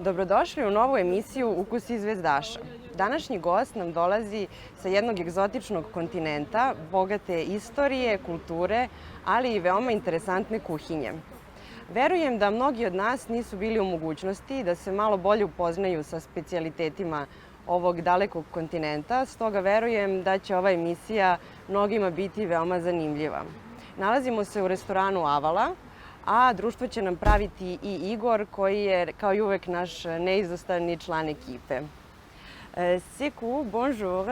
Dobrodošli u novu emisiju Ukusi zvezdaša. Današnji gost nam dolazi sa jednog egzotičnog kontinenta, bogate istorije, kulture, ali i veoma interesantne kuhinje. Verujem da mnogi od nas nisu bili u mogućnosti da se malo bolje upoznaju sa specijalitetima ovog dalekog kontinenta, stoga verujem da će ova emisija mnogima biti veoma zanimljiva. Nalazimo se u restoranu Avala, a društvo će nam praviti i Igor, koji je, kao i uvek, naš neizostavni član ekipe. Sekou, bonjour.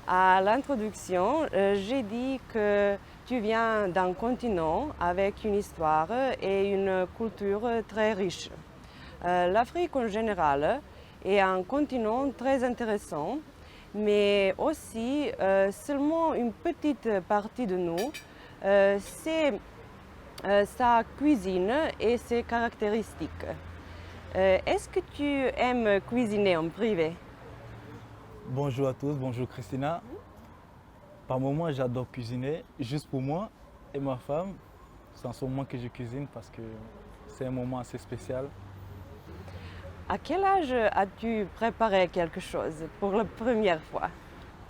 À l'introduction, j'ai dit que tu viens d'un continent avec une histoire et une culture très riche. L'Afrique en général est un continent très intéressant, mais aussi seulement une petite partie de nous, c'est sa cuisine et ses caractéristiques. Est-ce que tu aimes cuisiner en privé? Bonjour à tous, bonjour Christina. Par moments, j'adore cuisiner, juste pour moi et ma femme. C'est en ce moment que je cuisine parce que c'est un moment assez spécial. À quel âge as-tu préparé quelque chose pour la première fois?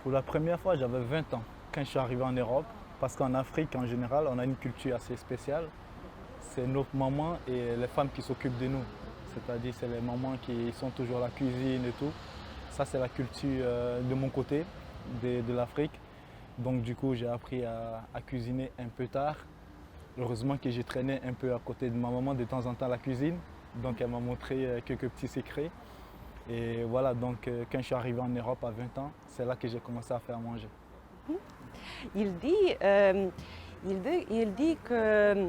Pour la première fois, j'avais 20 ans quand je suis arrivé en Europe. Parce qu'en Afrique, en général, on a une culture assez spéciale. C'est nos mamans et les femmes qui s'occupent de nous. C'est-à-dire, c'est les mamans qui sont toujours à la cuisine et tout. Ça, c'est la culture de mon côté, de l'Afrique. Donc, du coup, j'ai appris à cuisiner un peu tard. Heureusement que j'ai traîné un peu à côté de ma maman de temps en temps à la cuisine. Donc, elle m'a montré quelques petits secrets. Et voilà, donc, quand je suis arrivé en Europe à 20 ans, c'est là que j'ai commencé à faire manger. Il dit que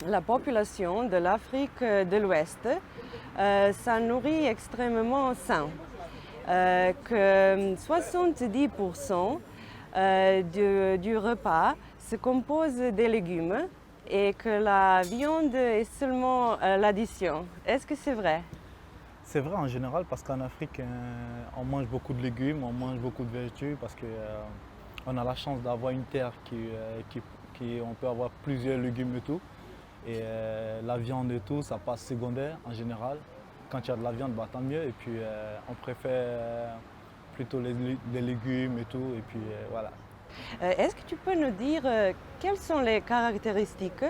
la population de l'Afrique de l'Ouest ça nourrit extrêmement sain, que 70% du repas se compose des légumes et que la viande est seulement l'addition. Est-ce que c'est vrai? C'est vrai en général parce qu'en Afrique, on mange beaucoup de légumes, on mange beaucoup de vertus parce que on a la chance d'avoir une terre on peut avoir plusieurs légumes et tout. Et la viande et tout, ça passe secondaire en général. Quand il y a de la viande, bah, tant mieux. Et puis on préfère plutôt les légumes et tout. Et puis voilà. Est-ce que tu peux nous dire quelles sont les caractéristiques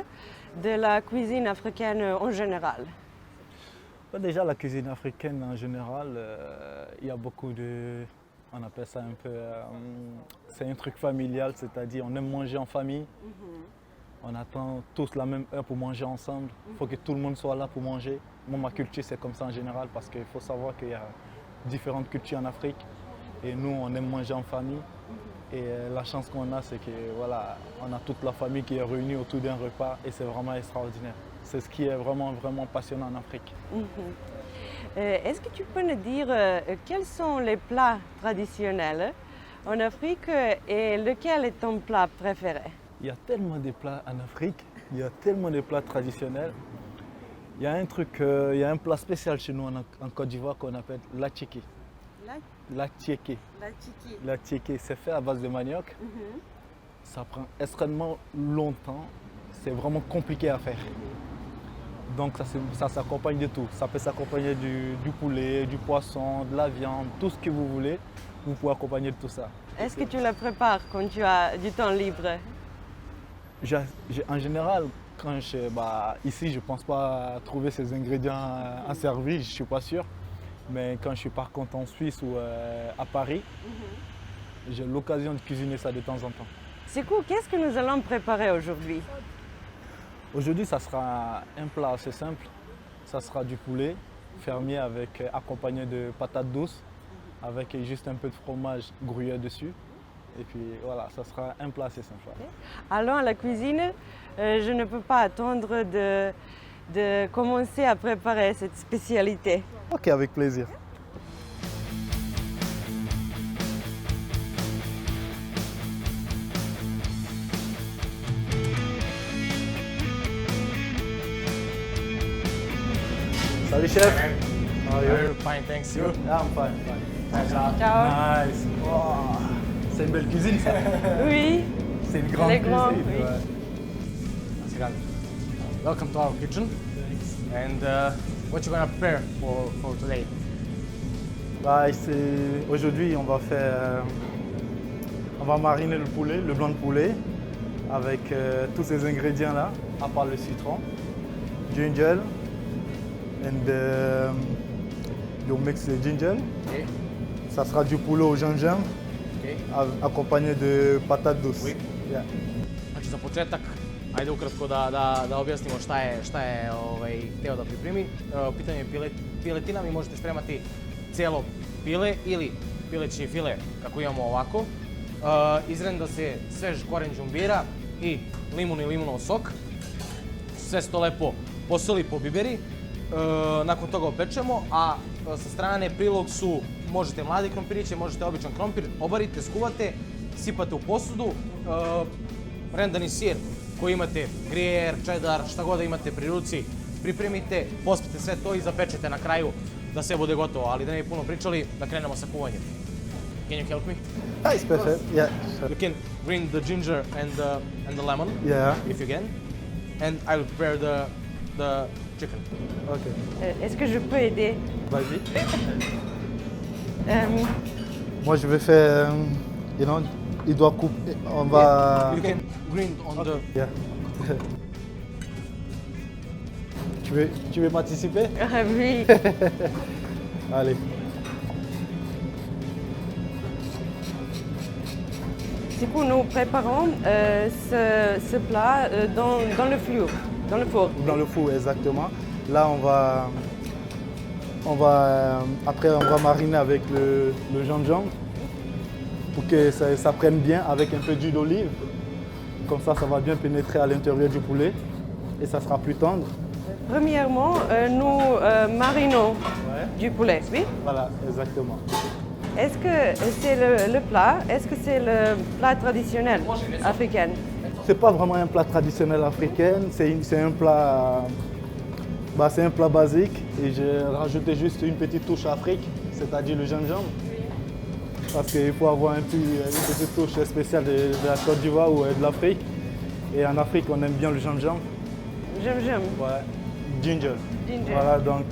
de la cuisine africaine en général? Déjà, la cuisine africaine en général, il y a beaucoup de... On appelle ça un peu... c'est un truc familial, c'est-à-dire on aime manger en famille. On attend tous la même heure pour manger ensemble. Il faut que tout le monde soit là pour manger. Moi, ma culture, c'est comme ça en général parce qu'il faut savoir qu'il y a différentes cultures en Afrique. Et nous, on aime manger en famille. Et la chance qu'on a, c'est que voilà, on a toute la famille qui est réunie autour d'un repas et c'est vraiment extraordinaire. C'est ce qui est vraiment, vraiment passionnant en Afrique. Est-ce que tu peux nous dire quels sont les plats traditionnels en Afrique et lequel est ton plat préféré? Il y a tellement de plats en Afrique, il y a tellement de plats traditionnels. Il y a un truc, il y a un plat spécial chez nous en Côte d'Ivoire qu'on appelle la tchéké. La tchéké. La tchéké, c'est fait à base de manioc. Ça prend extrêmement longtemps, c'est vraiment compliqué à faire. Donc ça s'accompagne de tout. Ça peut s'accompagner du poulet, du poisson, de la viande, tout ce que vous voulez. Vous pouvez accompagner de tout ça. Est-ce que tu le prépares quand tu as du temps libre? En général, ici, je ne pense pas trouver ces ingrédients à servir, je ne suis pas sûr. Mais quand je suis par contre en Suisse ou à Paris, j'ai l'occasion de cuisiner ça de temps en temps. Sekou, qu'est-ce que nous allons préparer aujourd'hui? Aujourd'hui, ça sera un plat assez simple. Ça sera du poulet fermier accompagné de patates douces avec juste un peu de fromage gruyère dessus. Et puis voilà, ça sera un plat assez simple. Allons à la cuisine. Je ne peux pas attendre de commencer à préparer cette spécialité. Ok, avec plaisir. Salut chef. How are you? Fine, thanks. You? Yeah, I'm fine. Ciao. Nice. Wow. C'est une belle cuisine ça. Oui. C'est une grande Elle est cuisine. grande, oui. Ouais. Welcome to our kitchen. And what you gonna prepare for today? Bah, aujourd'hui, on va mariner le poulet, le blanc de poulet, avec tous ces ingrédients-là, à part le citron, ginger, and you mix the ginger. Okay. Ça sera du poulet au gingembre, Okay. accompagné de patates douces. Oui. Yeah. Znači za početak, ajde ukratko da objasnimo šta je hteo da pripremi. U pitanju je piletina, vi možete spremati cijelo pile ili pileći file kako imamo ovako. Izrenda se svež koren đumbira i limun i limunov sok. Sve se to lepo posoli, pobiberi. Nakon toga opečemo, a sa strane prilog su možete mladi krompiriće, možete običan krompir, obarite, skuvate, sipate u posudu, rendani sir koji imate, grijer, čedar, šta god da imate pri ruci, pripremite, pospite sve to i zapečete na kraju da sve bude gotovo, ali da ne bi puno pričali, da krenemo sa kuvanjem. Can you help me? It's perfect. Yeah. Sure. You can grind the ginger and the lemon, Yeah. if you can, and I will prepare the chicken. Ok. Est-ce que je peux aider? Vas-y. Euh, Moi, je vais faire, il doit couper. On va. You can grind on the... Yeah. Tu veux participer? ah oui. Allez. Du coup, nous préparons ce plat dans le four. Dans le four. Dans le four, exactement. Là, après, on va mariner avec le gingembre pour que ça prenne bien avec un peu d'huile d'olive. Comme ça va bien pénétrer à l'intérieur du poulet et ça sera plus tendre. Premièrement, nous marinons du poulet, oui? Voilà, exactement. Est-ce que c'est le plat? Est-ce que c'est le plat traditionnel africain? C'est pas vraiment un plat traditionnel africain, c'est un plat, c'est un plat basique et j'ai rajouté juste une petite touche Afrique, c'est-à-dire le gingembre. Parce qu'il faut avoir une petite touche spéciale de la Côte d'Ivoire ou de l'Afrique. Et en Afrique, on aime bien le gingembre. J'aime. Ouais, ginger. Ginger. Voilà, donc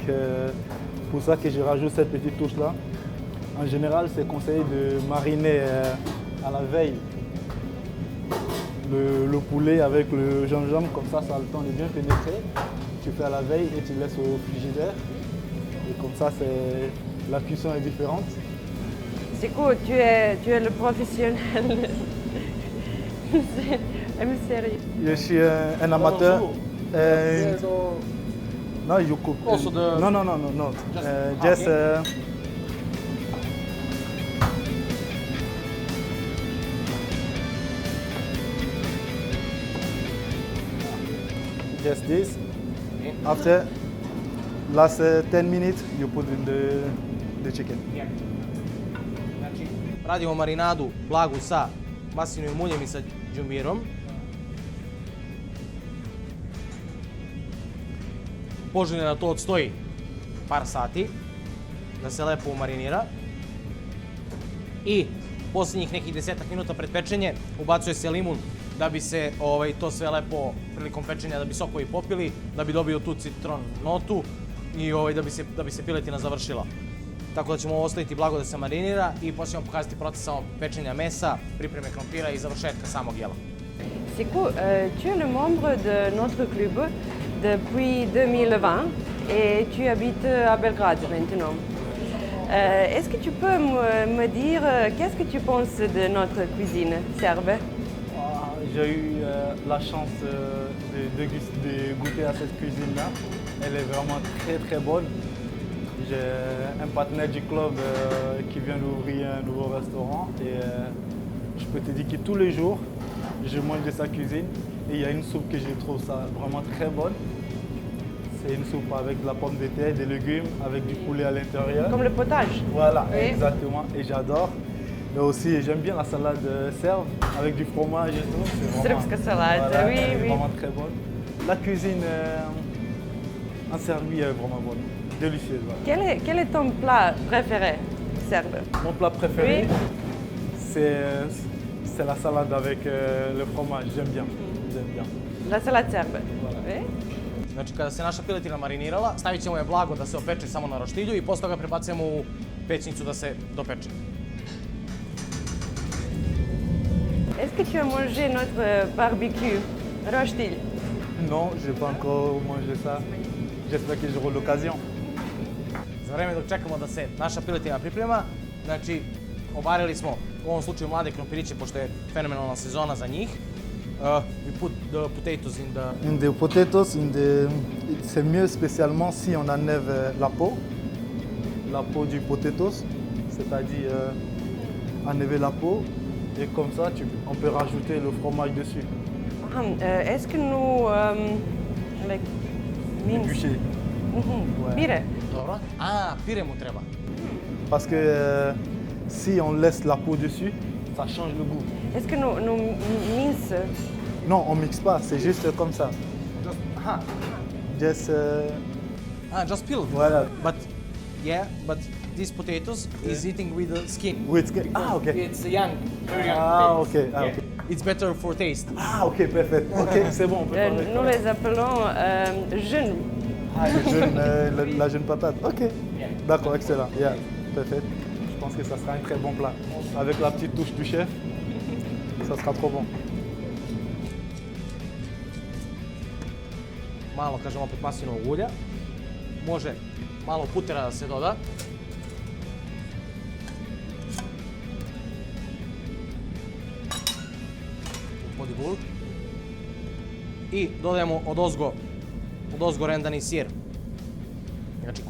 pour ça que je rajoute cette petite touche-là. En général, c'est conseillé de mariner à la veille le poulet avec le gingembre, comme ça a le temps de bien pénétrer. Tu fais à la veille et tu laisses au frigidaire. Et comme ça, la cuisson est différente. C'est cool, tu es le professionnel. I'm sérieux. Je suis un amateur. No, you cook. Also the- No. Just- Just. Just this. After last 10 minutes, you put in the chicken. Znači, radimo marinadu blagu sa maslinovim uljem i sa đumbirom. Poželjno da to odstoji par sati, da se lepo umarinira. I posljednjih nekih 10 minuta pred pečenje ubacuje se limun da bi se to sve lepo prilikom pečenja, da bi sokovi popili, da bi dobio tu citron notu i da bi se piletina završila. Tako da ćemo ovo ostaviti blago da se marinira i poslije ćemo pokazati proces samo pečenja mesa, pripreme krompira i završetka samog jela. Seko, tu es le membre de notre club depuis 2020 et tu habites à Belgrade maintenant. Est-ce que tu peux me dire qu'est-ce que tu penses de notre cuisine serbe? J'ai eu la chance de goûter à cette cuisine-là. Elle est vraiment très très bonne. J'ai un partenaire du club qui vient d'ouvrir un nouveau restaurant et je peux te dire que tous les jours, je mange de sa cuisine et il y a une soupe que je trouve ça vraiment très bonne. C'est une soupe avec de la pomme de terre, des légumes, avec du poulet à l'intérieur. Comme le potage? Voilà, Oui. exactement. Et j'adore. Mais aussi, j'aime bien la salade serbe avec du fromage et tout. C'est vraiment- Srpska salade, Voilà, oui, elle est oui. vraiment très bonne. La cuisine en Serbie est vraiment bonne, délicieuse. Voilà. Quel est ton plat préféré serbe? Mon plat préféré, Oui. c'est la salade avec le fromage. J'aime bien. La salade serbe? Voilà. Oui. Znači, kada se naša piletina marinirala, stavit ćemo je blago da se opeče samo na roštilju i posle toga prebacujemo u pećnicu da se dopeče. Est-ce que tu as mangé notre barbecue, rochetil? Non, je n'ai pas encore mangé ça. J'espère que j'aurai l'occasion. Za vreme dok čekamo da se naša piletina priprema, znači, obarili smo u ovom slučaju mlade krompiriće, pošto je fenomenalna sezona za njih. We put the potatoes in the... In the potatoes, c'est mieux spécialement si on enlève la peau du potatoes, c'est-à-dire enlever la peau et comme ça on peut rajouter le fromage dessus. Est-ce que nous... like, mince? Bûcher. Ouais. Pire? Dobro. A, pire mu treba. Parce que si on laisse la peau dessus, ça change le goût. Est-ce que nous mince? Non, on mixe pas, c'est juste comme ça. Just, Ah, just peel. voilà. But these potatoes is eating with the skin. Ah, ok. It's young, very young. Ah, potatoes. ok. Ah, ok. It's better for taste. Ah, ok, parfait. Ok, c'est bon, on peut parler. Nous les appelons jeunes. Ah, la jeune patate. Ok. D'accord, excellent. Yeah, parfait. Je pense que ça sera un très bon plat. Avec la petite touche du chef, ça sera trop bon. Malo, kažem opet, maslinovog ulja. Može malo putera da se doda. Podibul. I dodajemo odozgo rendani sir. Znači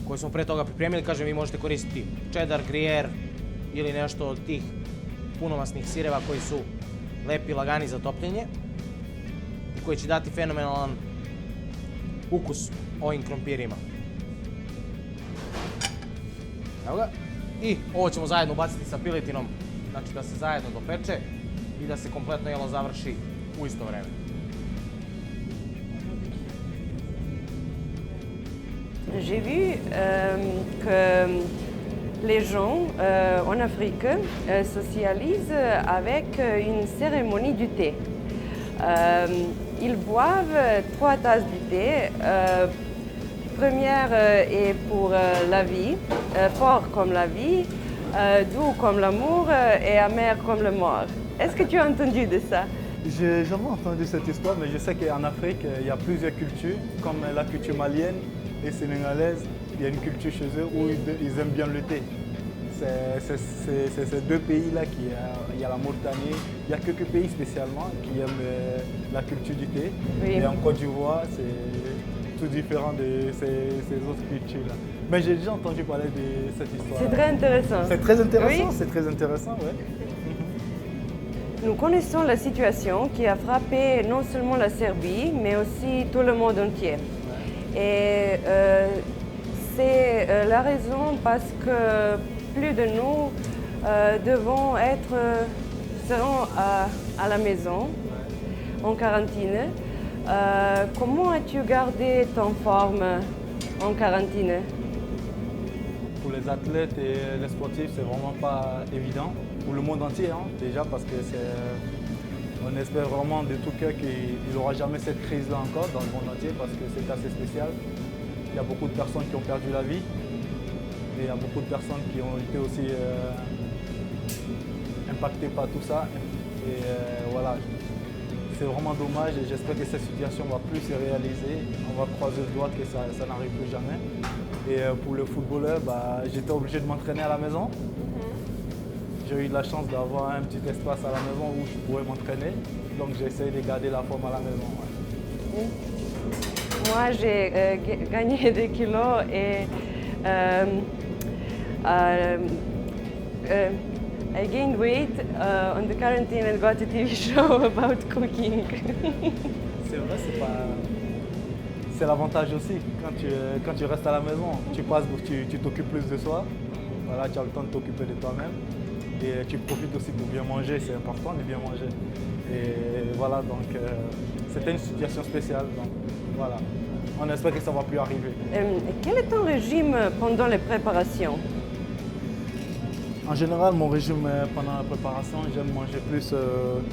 koji smo pre toga pripremili. Kažem, vi možete koristiti cheddar, gruyere ili nešto od tih punomasnih sireva koji su lepi, lagani za topljenje i koji će dati fenomenalan ukus ovim krompirima. Evo ga. I ovo ćemo zajedno ubaciti sa piletinom, znači da se zajedno dopeče i da se kompletno jelo završi u isto vreme. J'ai vu que les gens en Afrique socialisent avec une cérémonie du thé. Ils boivent 3 tasses du thé. Première est pour la vie, fort comme la vie, doux comme l'amour et amer comme le mort. Est-ce que tu as entendu de ça? J'ai jamais entendu cette histoire, mais je sais qu'en Afrique, il y a plusieurs cultures, comme la culture malienne et sénégalaise. Il y a une culture chez eux où ils aiment bien le thé. C'est ces deux pays-là il y a la Mauritanie, il y a quelques pays spécialement qui aiment la culture du thé. Oui. Et en Côte d'Ivoire, c'est tout différent de ces autres cultures-là. Mais j'ai déjà entendu parler de cette histoire. C'est très intéressant. C'est très intéressant, Oui. c'est très intéressant, ouais. Nous connaissons la situation qui a frappé non seulement la Serbie, mais aussi tout le monde entier. Et c'est la raison parce que plus de nous seront à la maison, en quarantaine. Comment as-tu gardé ton forme en quarantaine? Pour les athlètes et les sportifs, c'est vraiment pas évident. Pour le monde entier, hein, déjà, parce que on espère vraiment de tout cœur qu'il n'y aura jamais cette crise-là encore dans le monde entier, parce que c'est assez spécial. Il y a beaucoup de personnes qui ont perdu la vie, et il y a beaucoup de personnes qui ont été aussi impactées par tout ça. Et voilà, c'est vraiment dommage et j'espère que cette situation ne va plus se réaliser. On va croiser le doigt que ça n'arrive plus jamais. Et pour le footballeur, j'étais obligé de m'entraîner à la maison. J'ai eu la chance d'avoir un petit espace à la maison où je pouvais m'entraîner. Donc j'ai essayé de garder la forme à la maison. Ouais. Moi, j'ai gagné des kilos et I gained weight on the quarantine and got a TV show about cooking. C'est vrai, c'est l'avantage aussi. Quand tu restes à la maison, tu t'occupes plus de soi. Voilà, tu as le temps de t'occuper de toi-même. Et tu profites aussi pour bien manger, c'est important de bien manger. Et voilà, donc c'était une situation spéciale. Donc voilà, on espère que ça ne va plus arriver. Quel est ton régime pendant les préparations? En général, mon régime pendant la préparation, j'aime manger plus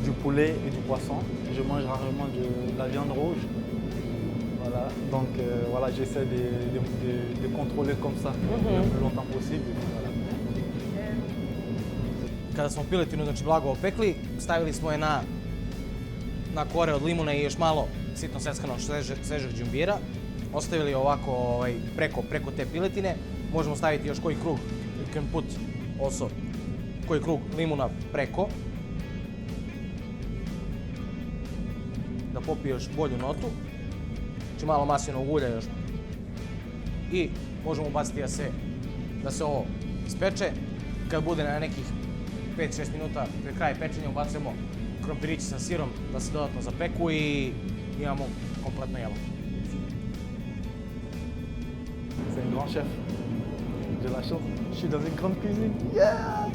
du poulet et du poisson. Je mange rarement de la viande rouge. Voilà. Donc voilà, j'essaie de contrôler comme ça le plus longtemps possible. Voilà. Kada smo piletinu znači blago opekli, stavili smo je na kore od limuna i još malo sitno seckanog svežeg đumbira. Ostavili ovako preko te piletine. Možemo staviti još koji krug, you can put also koji krug limuna preko. Da popije još bolju notu. Znači malo maslinovog ulja još. I možemo ubaciti da se ovo ispeče. Kad bude na nekih 5-6 minuta pred kraj pečenja ubacujemo krompirići sa sirom da se dodatno zapeku i imamo kompletno jelo. C'est un grand chef. J'ai la chance, je suis dans une grande cuisine. Yeah!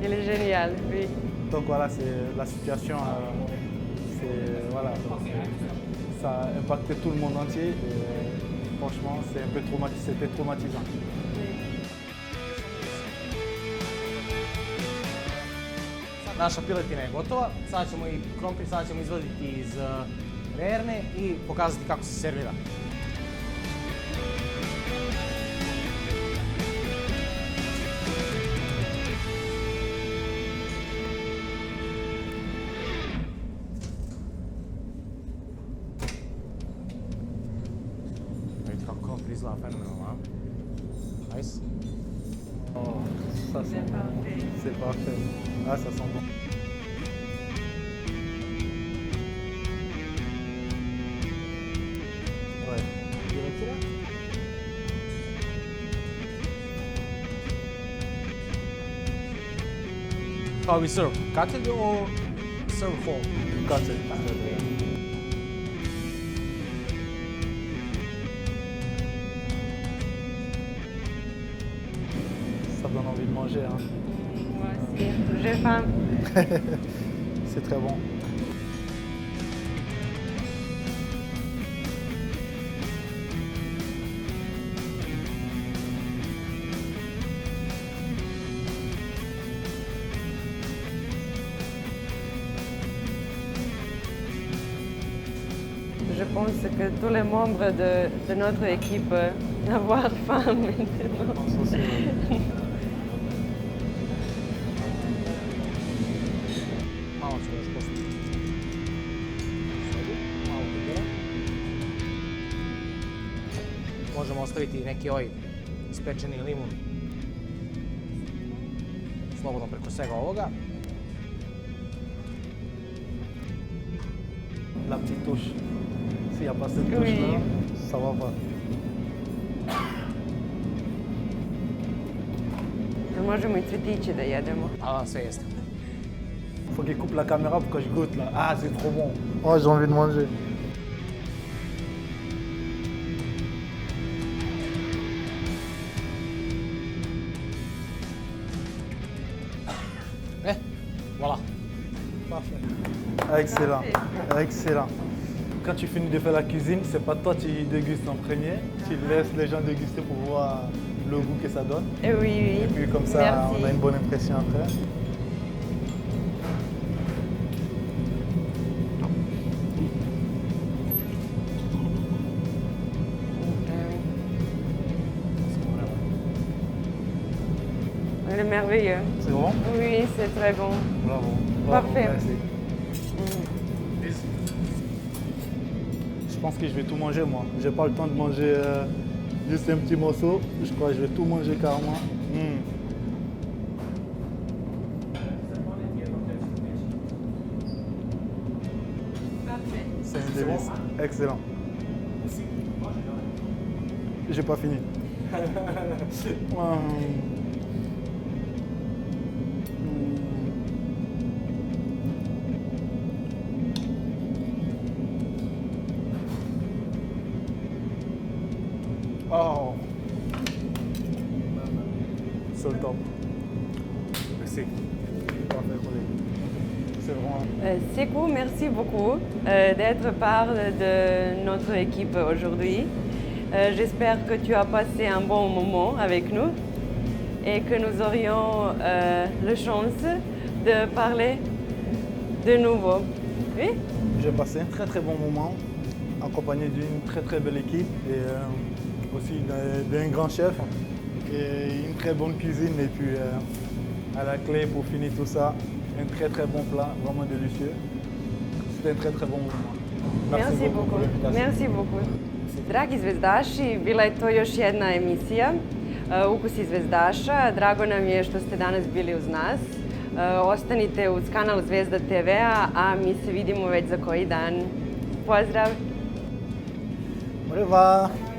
Il est génial, oui. Donc voilà, c'est la situation, voilà, ça a impacté tout le monde entier et franchement, c'était traumatisant. Naša piletina je gotova, sada ćemo i krompir izvaditi iz verne i pokazati kako se servira. Vidite kako krompir izgleda fenomenalno, a? Nice. Oh, ça c'est parfait. Ah, ça sent bon. Ouais. How we serve? Cut it or serve whole? Cut it. Ça donne envie de manger, hein. Moi aussi, j'ai faim. C'est très bon. Je pense que tous les membres de notre équipe avoir faim maintenant. Malo ćemo još pustiti. Malo pipera. Možemo ostaviti neki ovaj ispečeni limun slobodno preko svega ovoga. La petite touche. S'il n'y a pas cette touche-là, ça va pas. Možemo i cvjetiće da jedemo. A sve jeste. Faut qu'il coupe la caméra pour que je goûte là. Ah, c'est trop bon. Oh, j'ai envie de manger. Voilà. Parfait. Excellent. Excellent. Quand tu finis de faire la cuisine, c'est pas toi qui dégustes en premier. Tu laisses les gens déguster pour voir le goût que ça donne. Et oui, oui. Et puis comme ça, Merci. on a une bonne impression après. Il est merveilleux. C'est bon? Oui, c'est très bon. Bravo. Bravo. Parfait. Merci. Je pense que je vais tout manger moi. J'ai pas le temps de manger juste un petit morceau. Je crois que je vais tout manger carrément. C'est un délice. Excellent. J'ai pas fini. Oh, c'est le top. Merci. Parfait, collègue. C'est vraiment. Sekou, merci beaucoup d'être part de notre équipe aujourd'hui. J'espère que tu as passé un bon moment avec nous. et que nous aurions la chance de parler de nouveau. Oui? J'ai passé un très bon moment, accompagné d'une très belle équipe et aussi d'un grand chef et une très bonne cuisine. Et puis à la clé, pour finir tout ça, un très bon plat, vraiment délicieux. C'était un très bon moment. Merci beaucoup. Merci beaucoup. Dragi zvezdaši, bila je to još jedna emisija Ukusi zvezdaša. Drago nam je što ste danas bili uz nas. Ostanite uz kanal Zvezda TV-a, a mi se vidimo već za koji dan. Pozdrav! Au revoir!